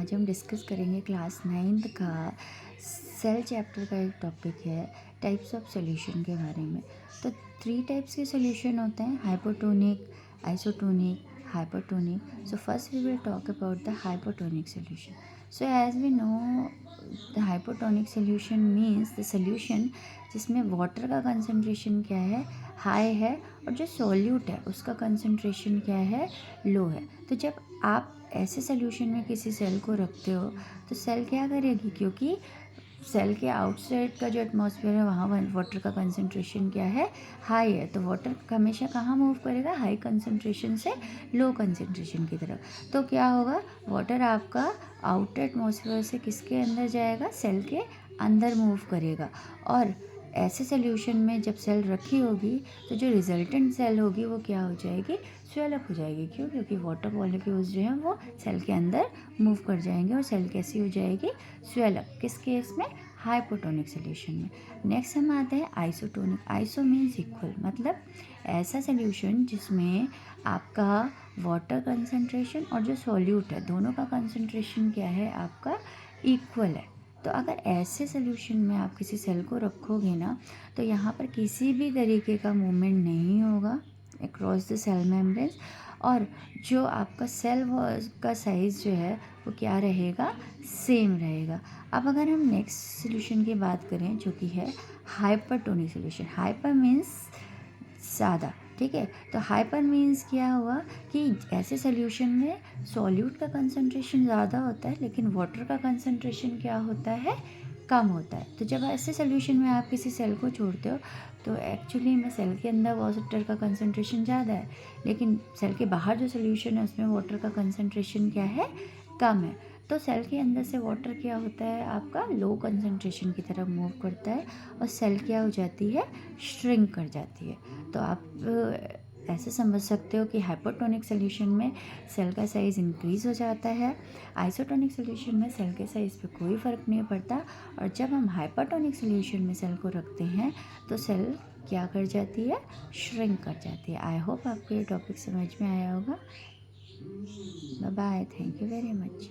आज हम डिस्कस करेंगे क्लास 9th का सेल चैप्टर का एक टॉपिक है टाइप्स ऑफ सॉल्यूशन के बारे में। तो 3 टाइप्स के सॉल्यूशन होते हैं, hypotonic, isotonic, hypertonic. So first we will talk about the hypertonic solution. So as we know, the hypertonic solution means the solution जिसमें वाटर का कंसंट्रेशन क्या है, हाई है, और जो सॉल्यूट है उसका कंसंट्रेशन क्या है, लो है। तो जब आप ऐसे सॉल्यूशन में किसी सेल को रखते हो तो सेल क्या करेगी, क्योंकि सेल के आउटसाइड का जो एटमॉस्फेयर है वहाँ वाटर का कंसंट्रेशन क्या है, हाई है। तो वाटर हमेशा कहाँ मूव करेगा, हाई कंसंट्रेशन से लो कंसंट्रेशन की तरफ। तो क्या होगा, वाटर आपका आउटर एटमॉस्फेयर से किसके अंदर जाएगा, सेल के अंदर मूव करेगा। और ऐसे सोल्यूशन में जब सेल रखी होगी तो जो रिजल्टेंट सेल होगी वो क्या हो जाएगी, स्वेलअप हो जाएगी। क्यों? क्योंकि वाटर मॉलिक्यूल्स जो हैं वो सेल के अंदर मूव कर जाएंगे और सेल कैसी हो जाएगी, स्वेलअप। किस केस में, हाइपोटोनिक सोल्यूशन में। नेक्स्ट हम आते हैं आइसोटोनिक। आइसो मीन्स इक्वल, मतलब ऐसा सोल्यूशन जिसमें आपका वाटर कंसंट्रेशन और जो सॉल्यूट है दोनों का कंसंट्रेशन क्या है, आपका इक्वल है। तो अगर ऐसे सोल्यूशन में आप किसी सेल को रखोगे ना, तो यहाँ पर किसी भी तरीके का मूवमेंट नहीं होगा अक्रॉस द सेल मेम्ब्रेन्स, और जो आपका सेल का साइज़ जो है वो क्या रहेगा, सेम रहेगा। अब अगर हम नेक्स्ट सोल्यूशन की बात करें जो कि है हाइपरटोनिक सोल्यूशन। हाइपर मीन्स ज़्यादा, ठीक है। तो हाइपर मीन्स क्या हुआ कि ऐसे सोल्यूशन में सॉल्यूट का कंसंट्रेशन ज़्यादा होता है लेकिन वाटर का कंसंट्रेशन क्या होता है, कम होता है। तो जब ऐसे सोल्यूशन में आप किसी सेल को छोड़ते हो तो एक्चुअली में सेल के अंदर वाटर का कंसंट्रेशन ज़्यादा है, लेकिन सेल के बाहर जो सोल्यूशन है उसमें वाटर का कंसंट्रेशन क्या है, कम है। तो सेल के अंदर से वाटर क्या होता है, आपका लो कंसंट्रेशन की तरफ मूव करता है और सेल क्या हो जाती है, श्रिंक कर जाती है। तो आप ऐसे समझ सकते हो कि हाइपरटोनिक सोल्यूशन में सेल का साइज़ इंक्रीज़ हो जाता है, आइसोटोनिक सोल्यूशन में सेल के साइज़ पे कोई फ़र्क नहीं पड़ता, और जब हम हाइपरटोनिक सोल्यूशन में सेल को रखते हैं तो सेल क्या कर जाती है, श्रिंक कर जाती है। आई होप आपको ये टॉपिक समझ में आया होगा। Bye bye, thank you very much.